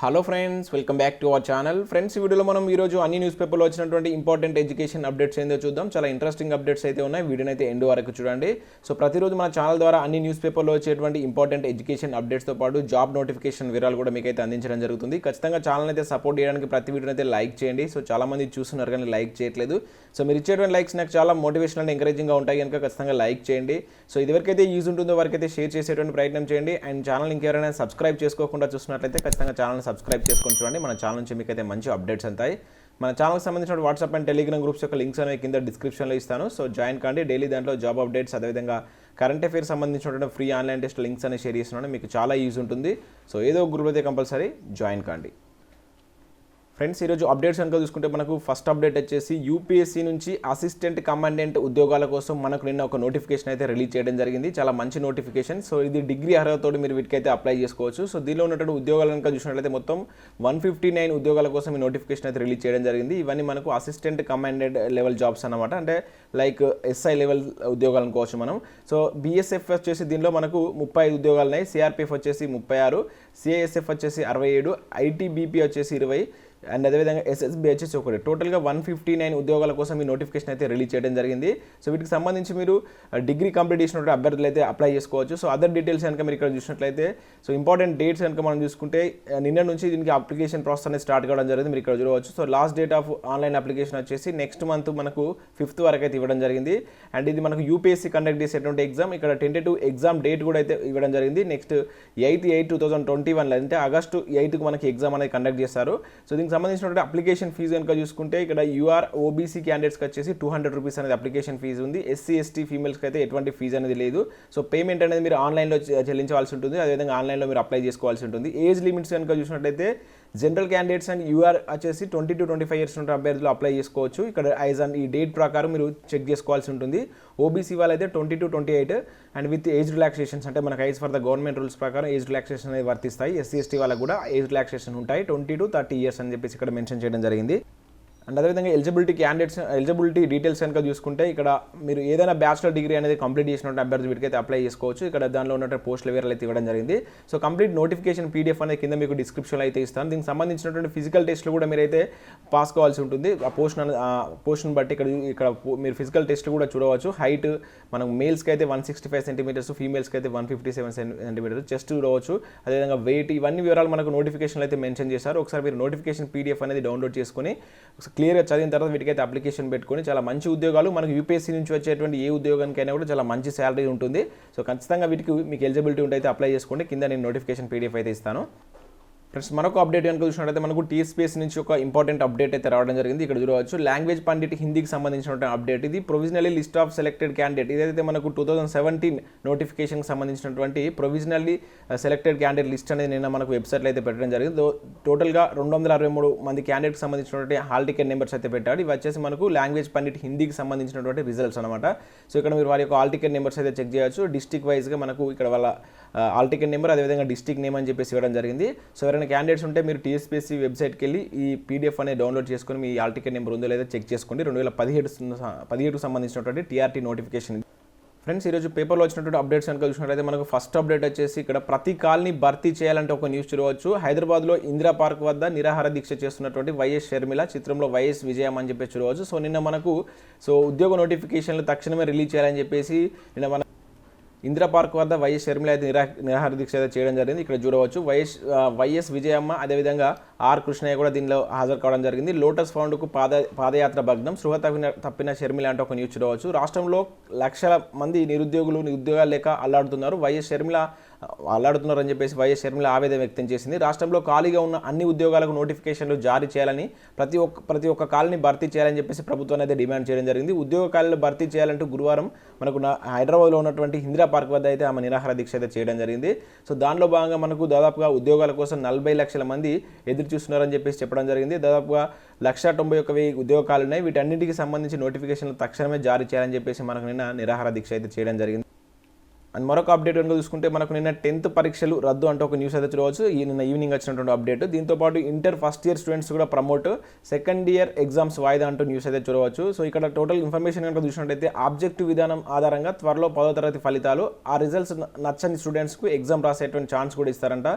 Hello friends, welcome back to our channel. Friends, ఈ వీడియోలో మనం ఈరోజు అన్ని న్యూస్ పేపర్లో వచ్చినటువంటి ఇంపార్టెంట్ ఎడ్యుకేషన్ అప్డేట్స్ ఏందో చూద్దాం. చాలా ఇంట్రెస్టింగ్ అప్డేట్స్ అయితే ఉన్నాయి. వీడియోని అయితే ఎండ్ వరకు చూడండి. సో ప్రతిరోజు మన ఛానల్ ద్వారా అన్ని న్యూస్ పేపర్లో వచ్చేటువంటి ఇంపార్టెంట్ ఎడ్యుకేషన్ అప్డేట్స్తో పాటు జాబ్ నోటిఫికేషన్ వివరాలు కూడా మీకు అయితే అందించడం జరుగుతుంది. ఖచ్చితంగా ఛానల్ అయితే సపోర్ట్ చేయడానికి ప్రతి వీడియోని అయితే లైక్ చేయండి. సో చాలామంది చూస్తున్నారు కానీ లైక్ చేయట్లేదు. సో మీరు ఇచ్చేటువంటి లైక్స్ నాకు చాలా మోటివేషన్ అండ్ ఎంకరేజింగ్గా ఉంటాయి కనుక ఖచ్చితంగా లైక్ చేయండి. సో ఇదివరకైతే యూజ్ ఉంటుందో వరకైతే షేర్ చేసేటువంటి ప్రయత్నం చేయండి. అండ్ ఛానల్ ఇంకెవరైనా సబ్స్క్రైబ్ చేసుకోకుండా చూసినట్లయితే ఖచ్చితంగా ఛానల్ సబ్స్క్రైబ్ చేసుకొని చూడండి. మన ఛానల్ నుంచి మీకు అయితే మంచి అప్డేట్స్ ఉంటాయి. మన ఛానల్కి సంబంధించిన వాట్సాప్ అండ్ టెలిగ్రామ్ గ్రూప్స్ యొక్క లింక్స్ అనేవి కింద డిస్క్రిప్షన్లో ఇస్తాను. సో జాయిన్ కాండి. డైలీ దాంట్లో జాబ్ అప్డేట్స్, అదేవిధంగా కరెంట్ అఫైర్స్ సంబంధించినటువంటి ఫ్రీ ఆన్లైన్ టెస్ట్ లింక్స్ అనేవి షేర్ చేస్తున్నాను. మీకు చాలా యూజ్ ఉంటుంది. సో ఏదో ఒక గ్రూప్ అయితే కంపల్సరీ జాయిన్ కాండి. ఫ్రెండ్స్, ఈరోజు అప్డేట్స్ కనుక చూసుకుంటే మనకు ఫస్ట్ అప్డేట్ వచ్చేసి యూపీఎస్సీ నుంచి అసిస్టెంట్ కమాండెంట్ ఉద్యోగాల కోసం మనకు నిన్న ఒక నోటిఫికేషన్ అయితే రిలీజ్ చేయడం జరిగింది. చాలా మంచి నోటిఫికేషన్. సో ఇది డిగ్రీ అర్హతతో మీరు వీటికైతే అప్లై చేసుకోవచ్చు. సో దీనిలో ఉన్నటువంటి ఉద్యోగాలు కనుక చూసినట్లయితే మొత్తం 159 ఉద్యోగాల కోసం ఈ నోటిఫికేషన్ అయితే రిలీజ్ చేయడం జరిగింది. ఇవన్నీ మనకు అసిస్టెంట్ కమాండెంట్ లెవెల్ జాబ్స్ అనమాట. అంటే లైక్ ఎస్ఐ లెవెల్ ఉద్యోగాలు అనుకోవచ్చు మనం. సో బీఎస్ఎఫ్ వచ్చేసి దీనిలో మనకు 35 ఉద్యోగాలు ఉన్నాయి. సిఆర్పిఎఫ్ వచ్చేసి 36, సిఐఎస్ఎఫ్ వచ్చేసి 67, ఐటీబీపీ వచ్చేసి 20 అండ్ అదేవిధంగా ఎస్ఎస్బి వచ్చేసి 1. టోటల్గా 159 ఉద్యోగాల కోసం ఈ నోటిఫికేషన్ అయితే రిలీజ్ చేయడం జరిగింది. సో వీటికి సంబంధించి మీరు డిగ్రీ కంప్లీట్ చేసినటువంటి అభ్యర్థులు అయితే అప్లై చేసుకోవచ్చు. సో అదర్ డీటెయిల్స్ కనుక మీరు ఇక్కడ చూసినట్లయితే, సో ఇంపార్టెంట్ డేట్స్ కనుక మనం చూసుకుంటే నిన్న నుంచి దీనికి అప్లికేషన్ ప్రాసెస్ అనేది స్టార్ట్ కావడం జరిగింది. మీరు ఇక్కడ చూడవచ్చు. So last date of online application వచ్చేసి నెక్స్ట్ మంత్ మనకు 5th వరకు అయితే ఇవ్వడం జరిగింది. అండ్ ఇది మనకు యూపీఎస్సీ కండక్ట్ చేసేటువంటి ఎగ్జామ్. ఇక్కడ టెంటేటివ్ ఎగ్జామ్ డేట్ కూడా అయితే ఇవ్వడం జరిగింది. నెక్స్ట్ 8/8/2021 అంటే ఆగస్టు 8కు మనకి ఎగ్జామ్ అనేది కండక్ట్ చేస్తారు. సో దీనికి సంబంధించినటువంటి అప్లికేషన్ ఫీజు కనుక చూసుకుంటే ఇక్కడ యూఆర్ ఓబీసీ క్యాండిడేట్స్కి వచ్చేసి 200 రూపీస్ అనేది అప్లికేషన్ ఫీజు ఉంది. ఎస్సీ ఎస్టీ ఫీమేల్స్కి అయితే ఎటువంటి ఫీజు అనేది లేదు. సో పేమెంట్ అనేది మీరు ఆన్లైన్లో చెల్లించవలసి ఉంటుంది. అదేవిధంగా ఆన్లైన్లో మీరు అప్లై చేసుకోవాల్సి ఉంటుంది. ఏజ్ లిమిట్స్ కనుక చూసినట్లయితే జనరల్ క్యాండిడేట్స్ అండ్ యూఆర్ వచ్చేసి 20 to 25 years ఉన్న అభ్యర్థులు అప్లై చేసుకోవచ్చు. ఇక్కడ యాజ్ అండ్ ఈ డేట్ ప్రకారం మీరు చెక్ చేసుకోవాల్సి ఉంటుంది. ఓబీసీ వాళ్ళైతే 20 to 28 and with age relaxations, అంటే మనకు as per the government rules ప్రకారం ఏజ్ రిలాక్సేషన్ అనేది వర్తిస్తాయి. ఎస్సీ ఎస్టీ వాళ్ళకు కూడా ఏజ్ రిలాక్సేషన్ ఉంటాయి. 20 to 30 years అని చెప్పేసి ఇక్కడ మెన్షన్ చేయడం జరిగింది. అండ్ అదేవిధంగా ఎలిజిబిలిటీ డీటెయిల్స్ కనుక చూసుకుంటే ఇక్కడ మీరు ఏదైనా బ్యాచిలర్ డిగ్రీ అనేది కంప్లీట్ చేసినటువంటి అభ్యర్థి వీటికైతే అప్లై చేసుకోవచ్చు. ఇక్కడ దానిలో ఉన్నటువంటి పోస్టుల వివరాలు అయితే ఇవ్వడం జరిగింది. సో కంప్లీట్ నోటిఫికేషన్ పీడిఎఫ్ అనేది కింద మీకు డిస్క్రిప్షన్లో అయితే ఇస్తాను. దీనికి సంబంధించినటువంటి ఫిజికల్ టెస్ట్లు కూడా మీరైతే పాస్ కావాల్సి ఉంటుంది. ఆ పోస్ట్ని బట్టి ఇక్కడ మీరు ఫిజికల్ టెస్ట్ కూడా చూడవచ్చు. హైట్ మనం మేల్స్కి అయితే 165 centimeters, ఫీమేల్స్కి అయితే 157 centimeters చెస్ట్ చూడవచ్చు. అదేవిధంగా వెయిట్, ఇవన్నీ వివరాలు మనకు నోటిఫికేషన్లో అయితే మెన్షన్ చేశారు. ఒకసారి మీరు నోటిఫికేషన్ పీడిఎఫ్ అనేది డౌన్లోడ్ చేసుకొని క్లియర్గా చదివిన తర్వాత వీటికైతే అప్లికేషన్ పెట్టుకొని చాలా మంచి ఉద్యోగాలు మనకు యూపీఎస్సీ నుంచి వచ్చేటువంటి ఏ ఉద్యోగానికైనా కూడా చాలా మంచి శాలరీ ఉంటుంది. సో ఖచ్చితంగా వీటికి మీకు ఎలిజిబిలిటీ ఉంటే అయితే అప్లై చేసుకోండి. కింద నేను నోటిఫికేషన్ పీడిఎఫ్ అయితే ఇస్తాను. ఫ్రెండ్స్, మరొక అప్డేట్ కనుక చూసినట్లయితే మనకు టీఎస్పీఎస్సీ నుంచి ఒక ఇంపార్టెంట్ అప్డేట్ అయితే రావడం జరిగింది. ఇక్కడ చూడవచ్చు. లాంగ్వేజ్ పండిట్ హిందీకి సంబంధించినటువంటి అప్డేట్. ఇది provisionally list of selected candidate. ఇదైతే మనకు 2017 నోటిఫికేషన్కి సంబంధించినటువంటి ప్రొవిజనల్లీ సెలెక్టెడ్ క్యాండిడేట్ లిస్ట్ అనేది నిన్న మనకు వెబ్సైట్లో అయితే పెట్టడం జరిగింది. టోటల్గా 263 మంది క్యాండిడేట్కి సంబంధించినటువంటి హాల్ టికెట్ నెంబర్స్ అయితే పెట్టాడు. ఇవి వచ్చేసి మనకు లాంగ్వేజ్ పండిట్ హిందీకి సంబంధించినటువంటి రిజల్ట్స్ అనమాట. సో ఇక్కడ మీరు వారి యొక్క హాల్ టికెట్ నెంబర్స్ అయితే చెక్ చేయవచ్చు. డిస్ట్రిక్ట్ వైజ్గా మనకు ఇక్కడ వాళ్ళ హాల్ టికెట్ నెంబర్, అదేవిధంగా డిస్ట్రిక్ట్ నేమ్ అని చెప్పేసి ఇవ్వడం జరిగింది. సో ఎవరైనా క్యాండిడేట్స్ ఉంటే మీరు టీఎస్పీఎస్సీ వెబ్సైట్కి వెళ్ళి ఈ పీడిఎఫ్ అనేది డౌన్లోడ్ చేసుకొని మీ హాల్ టికెట్ నెంబర్ ఉందో లేదా చెక్ చేసుకోండి. 2017 సంబంధించినటువంటి టీఆర్టీ నోటిఫికేషన్. ఫ్రెండ్స్, ఈరోజు పేపర్లో వచ్చినటువంటి అప్డేట్స్ కనుక చూసినట్లయితే మనకు ఫస్ట్ అప్డేట్ వచ్చేసి ఇక్కడ ప్రతి కాల్ని భర్తీ చేయాలంటే ఒక న్యూస్ చూడవచ్చు. హైదరాబాద్లో ఇందిరా పార్క్ వద్ద నిరాహార దీక్ష చేస్తున్నటువంటి వైఎస్ షర్మిల, చిత్రంలో వైఎస్ విజయం అని చెప్పేసి చూడవచ్చు. సో నిన్న మనకు ఉద్యోగ నోటిఫికేషన్లు తక్షణమే రిలీజ్ చేయాలని చెప్పేసి నిన్న మన ఇందిరా పార్క్ వద్ద వైఎస్ షర్మిల అయితే నిరాహార దీక్ష అయితే చేయడం జరిగింది. ఇక్కడ చూడవచ్చు. వైఎస్ విజయమ్మ, అదేవిధంగా ఆర్ కృష్ణయ్య కూడా దీనిలో హాజరు కావడం జరిగింది. లోటస్ ఫౌండ్కు పాదయాత్ర భగ్నం, స్పృహ తప్పిన షర్మిల అంటే ఒక న్యూస్ చూడవచ్చు. రాష్ట్రంలో లక్షల మంది ఉద్యోగాలు లేక అల్లాడుతున్నారు. అల్లాడుతున్నారని చెప్పేసి వైఎస్ షర్మిల ఆవేదన వ్యక్తం చేసింది. రాష్ట్రంలో ఖాళీగా ఉన్న అన్ని ఉద్యోగాలకు నోటిఫికేషన్లు జారీ చేయాలని, ప్రతి ఒక్క ఖాళీని భర్తీ చేయాలని చెప్పేసి ప్రభుత్వాన్ని అయితే డిమాండ్ చేయడం జరిగింది. ఉద్యోగ ఖాళీలు భర్తీ చేయాలంటూ గురువారం మనకు హైదరాబాద్లో ఉన్నటువంటి ఇందిరా పార్క్ వద్ద అయితే ఆమె నిరాహార దీక్ష అయితే చేయడం జరిగింది. సో దానిలో భాగంగా మనకు దాదాపుగా ఉద్యోగాల కోసం 40 లక్షల మంది ఎదురు చూస్తున్నారని చెప్పేసి చెప్పడం జరిగింది. దాదాపుగా 191,000 ఉద్యోగాలు ఉన్నాయి. వీటన్నింటికి సంబంధించి నోటిఫికేషన్లు తక్షణమే జారీ చేయాలని చెప్పేసి మనకు నిన్న నిరాహార దీక్ష అయితే చేయడం జరిగింది. అండ్ మరొక అప్డేట్ కనుక చూసుకుంటే మనకు నిన్న 10th పరీక్షలు రద్దు అంటూ ఒక న్యూస్ అయితే చూడవచ్చు. నిన్న ఈవినింగ్ వచ్చినటువంటి అప్డేట్. దీంతోపాటు ఇంటర్ ఫస్ట్ ఇయర్ స్టూడెంట్స్ కూడా ప్రమోట్, సెకండ్ ఇయర్ ఎగ్జామ్స్ వాయిదా అంటూ న్యూస్ అయితే చూడవచ్చు. సో ఇక్కడ టోటల్ ఇన్ఫర్మేషన్ కనుక చూసినట్టయితే ఆబ్జెక్టివ్ విధానం ఆధారంగా త్వరలో 10వ తరగతి ఫలితాలు, ఆ రిజల్ట్స్ నచ్చని స్టూడెంట్స్కు ఎగ్జామ్ రాసేటువంటి ఛాన్స్ కూడా ఇస్తారంట.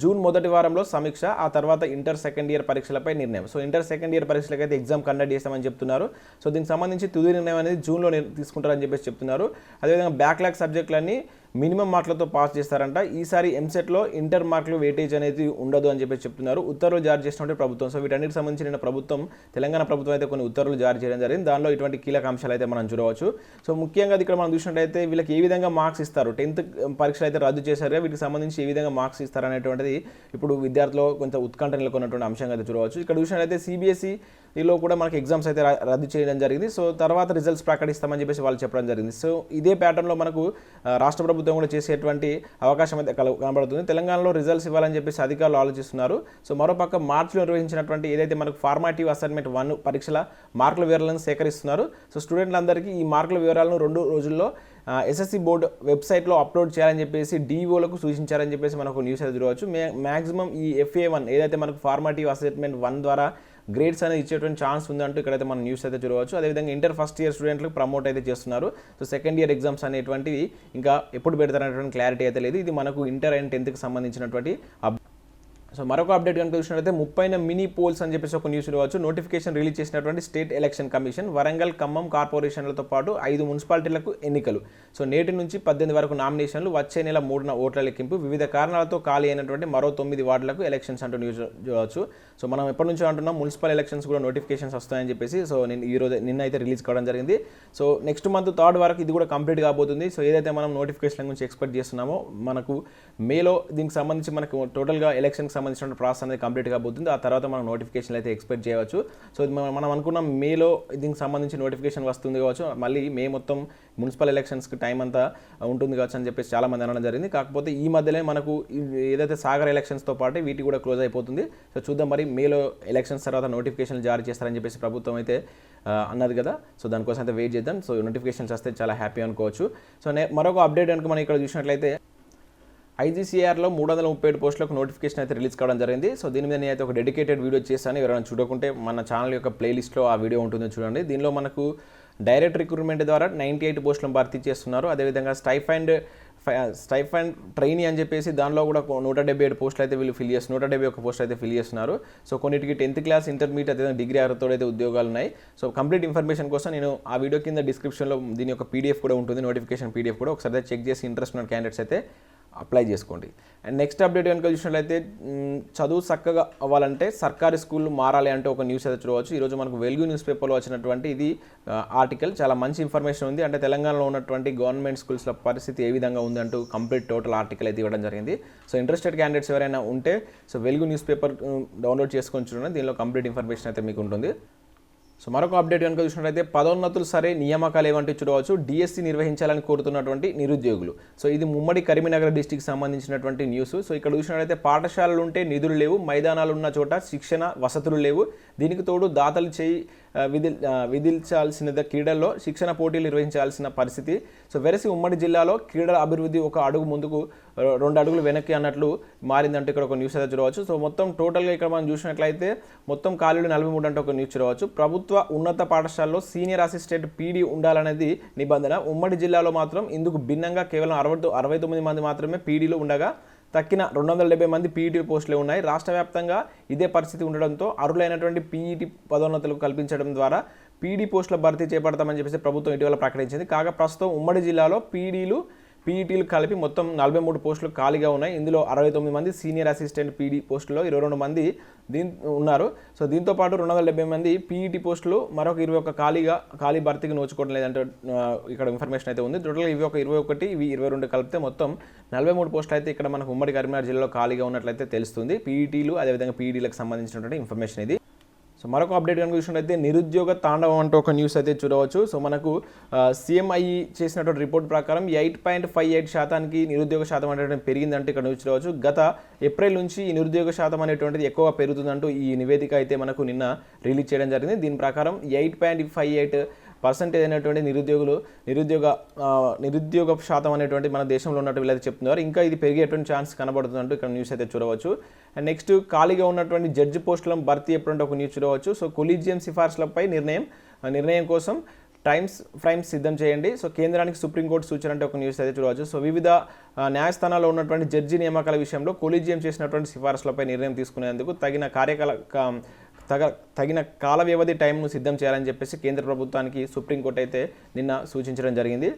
జూన్ మొదటి వారంలో సమీక్ష, ఆ తర్వాత ఇంటర్ సెకండ్ ఇయర్ పరీక్షలపై నిర్ణయం. సో ఇంటర్ సెకండ్ ఇయర్ పరీక్షలకైతే ఎగ్జామ్ కండక్ట్ చేస్తామని చెప్తున్నారు. సో దీనికి సంబంధించి తుది నిర్ణయం అనేది జూన్లో తీసుకుంటారని చెప్పేసి చెప్తున్నారు. అదేవిధంగా బ్యాక్లాగ్ సబ్జెక్టులన్నీ మినిమం మార్కులతో పాస్ చేస్తారంట. ఈసారి ఎంసెట్లో ఇంటర్ మార్కులు వెయిటేజ్ అనేది ఉండదు అని చెప్పేసి చెప్తున్నారు. ఉత్తర్వులు జారీ చేసినటువంటి ప్రభుత్వం. సో వీటన్నిటికి సంబంధించి నిన్న ప్రభుత్వం, తెలంగాణ ప్రభుత్వం అయితే కొన్ని ఉత్తర్వులు జారీ చేయడం జరిగింది. దానిలో ఇటువంటి కీలక అంశాలు అయితే మనం చూడవచ్చు. సో ముఖ్యంగా ఇక్కడ మనం చూసినట్టయితే వీళ్ళకి ఏ విధంగా మార్క్స్ ఇస్తారు, 10th పరీక్షలు అయితే రద్దు చేశారు, వీటికి సంబంధించి ఏ విధంగా మార్క్స్ ఇస్తారు అనేటువంటిది ఇప్పుడు విద్యార్థులు కొంత ఉత్కంఠ నెలకొన్నటువంటి అంశంగా అయితే చూడవచ్చు. ఇక్కడ చూసినట్టయితే CBSEలో కూడా మనకి ఎగ్జామ్స్ అయితే రద్దు చేయడం జరిగింది. సో తర్వాత రిజల్ట్స్ ప్రకటిస్తామని చెప్పేసి వాళ్ళు చెప్పడం జరిగింది. సో ఇదే ప్యాటర్న్లో మనకు రాష్ట్ర ప్రభుత్వం కూడా చేసేటువంటి అవకాశం అయితే కనబడుతుంది. తెలంగాణలో రిజల్ట్స్ ఇవ్వాలని చెప్పేసి అధికారులు ఆలోచిస్తున్నారు. సో మరోపక్క మార్చిలో నిర్వహించినటువంటి ఏదైతే మనకు ఫార్మాటివ్ అసైన్మెంట్ 1 పరీక్షల మార్కుల వివరాలను సేకరిస్తున్నారు. సో స్టూడెంట్లందరికీ ఈ మార్కుల వివరాలను 2 రోజుల్లో SSC బోర్డు వెబ్సైట్లో అప్లోడ్ చేయాలని చెప్పేసి DEOలకు సూచించారని చెప్పేసి మనకు న్యూస్ అయితే చూడవచ్చు. మ్యాక్సిమం ఈ FA1 ఏదైతే మనకు ఫార్మాటివ్ అసైన్మెంట్ 1 ద్వారా గ్రేడ్స్ అనేది ఇచ్చేటువంటి ఛాన్స్ ఉందంటూ ఇక్కడైతే మనం న్యూస్ అయితే చూడవచ్చు. అదేవిధంగా ఇంటర్ ఫస్ట్ ఇయర్ స్టూడెంట్లకు ప్రమోట్ అయితే చేస్తున్నారు. సో సెకండ్ ఇయర్ ఎగ్జామ్స్ అనేటువంటివి ఇంకా ఎప్పుడు పెడతారనేటువంటి క్లారిటీ అయితే లేదు. ఇది మనకు ఇంటర్ అండ్ 10th సంబంధించినటువంటి సో మరొక అప్డేట్ కనుక చూసినట్లయితే 30 మినీ పోల్స్ అని చెప్పేసి ఒక న్యూస్ చూడవచ్చు. నోటిఫికేషన్ రిలీజ్ చేసినటువంటి state election commission Warangal, Khammam కార్పొరేషన్లతో పాటు 5 మున్సిపాలిటీలకు ఎన్నికలు. సో నేటి నుంచి 18 వరకు నామినేషన్లు, వచ్చే నెల 3న ఓట్ల లెక్కింపు, వివిధ కారణాలతో ఖాళీ అయినటువంటి మరో 9 వార్డులకు ఎలక్షన్స్ అంటూ న్యూస్ చూడవచ్చు. సో మనం ఎప్పటి నుంచో అంటున్నాం మున్సిపల్ ఎలక్షన్స్ కూడా నోటిఫికేషన్స్ వస్తాయని చెప్పేసి. సో నిన్న అయితే రిలీజ్ కావడం జరిగింది. సో నెక్స్ట్ మంత్ 3rd వరకు ఇది కూడా కంప్లీట్ కాబోతుంది. సో ఏదైతే మనం నోటిఫికేషన్ గురించి ఎక్స్పెక్ట్ చేస్తున్నామో మనకు మేలో దీనికి సంబంధించి మనకు టోటల్గా ఎలక్షన్కి సంబంధించిన ప్రాసెస్ అనేది కంప్లీట్ కాబోతుంది. ఆ తర్వాత మనం నోటిఫికేషన్ అయితే ఎక్స్పెక్ట్ చేయవచ్చు. సో మనం అనుకున్నాం మేలో దీనికి సంబంధించి నోటిఫికేషన్ వస్తుంది కావచ్చు, మళ్ళీ మే మొత్తం మున్సిపల్ ఎలక్షన్స్కి టైం అంతా ఉంటుంది కావచ్చు అని చెప్పేసి చాలామంది అనడం జరిగింది. కాకపోతే ఈ మధ్యలో మనకు ఏదైతే సాగర్ ఎలక్షన్స్తో పాటు వీటి కూడా క్లోజ్ అయిపోతుంది. సో చూద్దాం మరి మేలో ఎలక్షన్స్ తర్వాత నోటిఫికేషన్ జారీ చేస్తారని చెప్పేసి ప్రభుత్వం అయితే అన్నది కదా. సో దానికోసం అయితే వెయిట్ చేద్దాం. సో నోటిఫికేషన్స్ వస్తే చాలా హ్యాపీ అనుకోవచ్చు. సో మరొక అప్డేట్ కనుక మనం ఇక్కడ చూసినట్లయితే IGCRలో 337 పోస్టులకు నోటిఫికేషన్ అయితే రిలీజ్ కావడం జరిగింది. సో దీని మీద నేను అయితే ఒక డెడికేటెడ్ వీడియో చేశాను. ఎవరైనా చూడకుంటే మన ఛానల్ యొక్క ప్లేలిస్ట్లో ఆ వీడియో ఉంటుంది చూడండి. దీనిలో మనకు డైరెక్ట్ రిక్రూట్మెంట్ ద్వారా 98 పోస్టులను భర్తీ చేస్తున్నారు. అదేవిధంగా స్టైఫండ్ ట్రైనీ అని చెప్పేసి దానిలో కూడా 177 పోస్టులు అయితే వీళ్ళు 171 పోస్టులు అయితే ఫిల్ చేస్తున్నారు. సో కొన్నిటికి 10th క్లాస్, ఇంటర్మీడియట్, అదేవిధంగా డిగ్రీ అర్హతతో అయితే ఉద్యోగాలు ఉన్నాయి. సో కంప్లీట్ ఇన్ఫర్మేషన్ కోసం నేను ఆ వీడియో కింద డిస్క్రిప్షన్లో దీని యొక్క PDF కూడా ఉంటుంది, నోటిఫికేషన్ PDF కూడా ఒకసారి చెక్ చేసి ఇంట్రెస్ట్ ఉన్న క్యాండిడేట్స్ అయితే అప్లై చేసుకోండి. అండ్ నెక్స్ట్ అప్డేట్ కనుక చూసినట్లయితే చదువు చక్కగా అవ్వాలంటే సర్కారీ స్కూళ్ళు మారాలి అంటే ఒక న్యూస్ అయితే చూడవచ్చు. ఈరోజు మనకు వెలుగు న్యూస్ పేపర్లో వచ్చినటువంటి ఇది ఆర్టికల్ చాలా మంచి ఇన్ఫర్మేషన్ ఉంది. అంటే తెలంగాణలో ఉన్నటువంటి గవర్నమెంట్ స్కూల్స్ల పరిస్థితి ఏ విధంగా ఉంది అంటూ కంప్లీట్ టోటల్ ఆర్టికల్ అయితే ఇవ్వడం జరిగింది. సో ఇంట్రెస్టెడ్ క్యాండిడేట్స్ ఎవరైనా ఉంటే సో వెలుగు న్యూస్ పేపర్ డౌన్లోడ్ చేసుకొని చూడండి. దీనిలో కంప్లీట్ ఇన్ఫర్మేషన్ అయితే మీకు ఉంటుంది. సో మరొక అప్డేట్ కనుక చూసినట్లయితే పదోన్నతులు సరే నియామకాలు ఏమంటే చూడవచ్చు. DSC నిర్వహించాలని కోరుతున్నటువంటి నిరుద్యోగులు. సో ఇది ఉమ్మడి కరీంనగర్ డిస్టిక్ సంబంధించినటువంటి న్యూస్. సో ఇక్కడ చూసినట్లయితే పాఠశాలలు ఉంటే నిధులు లేవు, మైదానాలు ఉన్న చోట శిక్షణ వసతులు లేవు, దీనికి తోడు దాతలు చేయి విధించాల్సిన క్రీడల్లో శిక్షణ పోటీలు నిర్వహించాల్సిన పరిస్థితి. సో వెరసి ఉమ్మడి జిల్లాలో క్రీడల అభివృద్ధి ఒక అడుగు ముందుకు 2 అడుగులు వెనక్కి అన్నట్లు మారిందంటే ఇక్కడ ఒక న్యూస్ అయితే చూడవచ్చు. సో మొత్తం టోటల్గా ఇక్కడ మనం చూసినట్లయితే మొత్తం ఖాళీలు 43 అంటే ఒక న్యూస్ చూడవచ్చు. ప్రభుత్వ ఉన్నత పాఠశాలలో సీనియర్ అసిస్టెంట్ PD ఉండాలనేది నిబంధన. ఉమ్మడి జిల్లాలో మాత్రం ఇందుకు భిన్నంగా కేవలం 69 మంది మాత్రమే PDలు ఉండగా తక్కిన 270 మంది PET పోస్టులే ఉన్నాయి. రాష్ట్ర వ్యాప్తంగా ఇదే పరిస్థితి ఉండడంతో అర్హులైనటువంటి PET పదోన్నతులు కల్పించడం ద్వారా PD పోస్టుల భర్తీ చేపడతామని చెప్పేసి ప్రభుత్వం ఇటీవల ప్రకటించింది. కాగా ప్రస్తుతం ఉమ్మడి జిల్లాలో PETలు కలిపి మొత్తం 43 పోస్టులు ఖాళీగా ఉన్నాయి. ఇందులో 69 మంది సీనియర్ అసిస్టెంట్ PD పోస్టులో 22 మంది ఉన్నారు. సో దీంతో పాటు 270 మంది PET పోస్టులు మరొక 21 ఖాళీ భర్తీకి నోచుకోవడం లేదంటే ఇక్కడ ఇన్ఫర్మేషన్ అయితే ఉంది. టోటల్గా ఇవి ఒక 21, ఇవి 22 కలిపితే మొత్తం 43 పోస్టులు అయితే ఇక్కడ మనకు ఉమ్మడి కరీంనగర్ జిల్లాలో ఖాళీగా ఉన్నట్లయితే తెలుస్తుంది. PETలు అదేవిధంగా PEDలకు సంబంధించినటువంటి ఇన్ఫర్మేషన్ ఇది. సో మరొక అప్డేట్ కనుక చూసినట్లయితే నిరుద్యోగ తాండవం అంటూ ఒక న్యూస్ అయితే చూడవచ్చు. సో మనకు CMI చేసినటువంటి రిపోర్ట్ ప్రకారం 8.58% నిరుద్యోగ శాతం అనేటువంటి పెరిగిందంటే ఇక్కడ న్యూస్ చూడవచ్చు. గత ఏప్రిల్ నుంచి ఈ నిరుద్యోగ శాతం అనేటువంటిది ఎక్కువ పెరుగుతుందంటూ ఈ నివేదిక అయితే మనకు నిన్న రిలీజ్ చేయడం జరిగింది. దీని ప్రకారం 8.58 పర్సెంటేజ్ అనేటువంటి నిరుద్యోగ శాతం అనేటువంటి మన దేశంలో ఉన్నట్టు వీళ్ళైతే చెప్తున్నారు. ఇంకా ఇది పెరిగేటువంటి ఛాన్స్ కనబడుతుందంటూ ఇక్కడ న్యూస్ అయితే చూడవచ్చు. అండ్ నెక్స్ట్ ఖాళీగా ఉన్నటువంటి జడ్జి పోస్టులను భర్తీ ఎప్పుడంటే ఒక న్యూస్ చూడవచ్చు. సో కొలీజియం సిఫార్సులపై నిర్ణయం కోసం ఫ్రైమ్స్ సిద్ధం చేయండి. సో కేంద్రానికి సుప్రీంకోర్టు సూచన అంటే ఒక న్యూస్ అయితే చూడవచ్చు. సో వివిధ న్యాయస్థానాల్లో ఉన్నటువంటి జడ్జి నియామకాల విషయంలో కొలీజియం చేసినటువంటి సిఫార్సులపై నిర్ణయం తీసుకునేందుకు తగిన కాల వ్యవధి టైంను సిద్ధం చేయాలని చెప్పేసి కేంద్ర ప్రభుత్వానికి సుప్రీంకోర్టు అయితే నిన్న సూచించడం జరిగింది.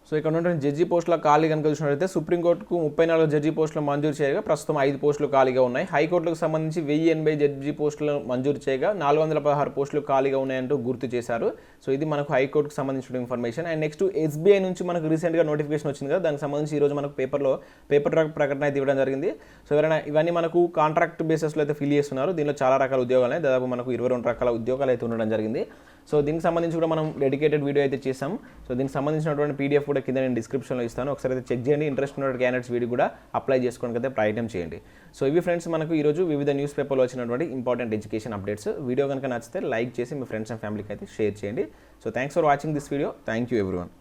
సో ఇక్కడ ఉన్నటువంటి జడ్జి పోస్టుల ఖాళీ కనుక చూసినట్లయితే సుప్రీంకోర్టుకు 34 జడ్జి పోస్టులు మంజూరు చేయగా ప్రస్తుతం 5 పోస్టులు ఖాళీగా ఉన్నాయి. హైకోర్టులకు సంబంధించి 1080 జడ్జి పోస్టులు మంజూరు చేయగా 416 పోస్టులు ఖాళీగా ఉన్నాయంటూ గుర్తు చేశారు. సో ఇది మనకు హైకోర్టుకు సంబంధించిన ఇన్ఫర్మేషన్. అండ్ నెక్స్ట్ SBI నుంచి మనకు రీసెంట్గా నోటిఫికేషన్ వచ్చింది కదా, దానికి సంబంధించి ఈరోజు మనకు పేపర్ ప్రకటన అయితే ఇవ్వడం జరిగింది. సో ఇవన్నీ మనకు కాంట్రాక్ట్ బేసిస్లో అయితే ఫిల్ చేస్తున్నారు. దీనిలో చాలా రకాల ఉద్యోగాలు ఉన్నాయి, దాదాపు మనకు 22 రకాల ఉద్యోగాలు అయితే ఉండడం జరిగింది. సో దీనికి సంబంధించి కూడా మనం డెడికేటెడ్ వీడియో అయితే చేసాం. సో దీనికి సంబంధించినటువంటి PDF కూడా కింద నేను డిస్క్రిప్షన్లో ఇస్తాను, ఒకసారి అయితే చెక్ చేయండి. ఇంట్రెస్ట్ ఉన్న క్యాండిడేట్స్ వీడియో కూడా అప్లై చేసుకోవడానికి అయితే ప్రయత్నం చేయండి. సో ఇవి ఫ్రెండ్స్ మనకు ఈరోజు వివిధ న్యూస్ పేపర్లో వచ్చినటువంటి ఇంపార్టెంట్ ఎడ్యుకేషన్ అప్డేట్స్. వీడియో కనుక నచ్చితే లైక్ చేసి మీ ఫ్రెండ్స్ అండ్ ఫ్యామిలీకి అయితే షేర్ చేయండి. So thanks for watching this video. Thank you everyone.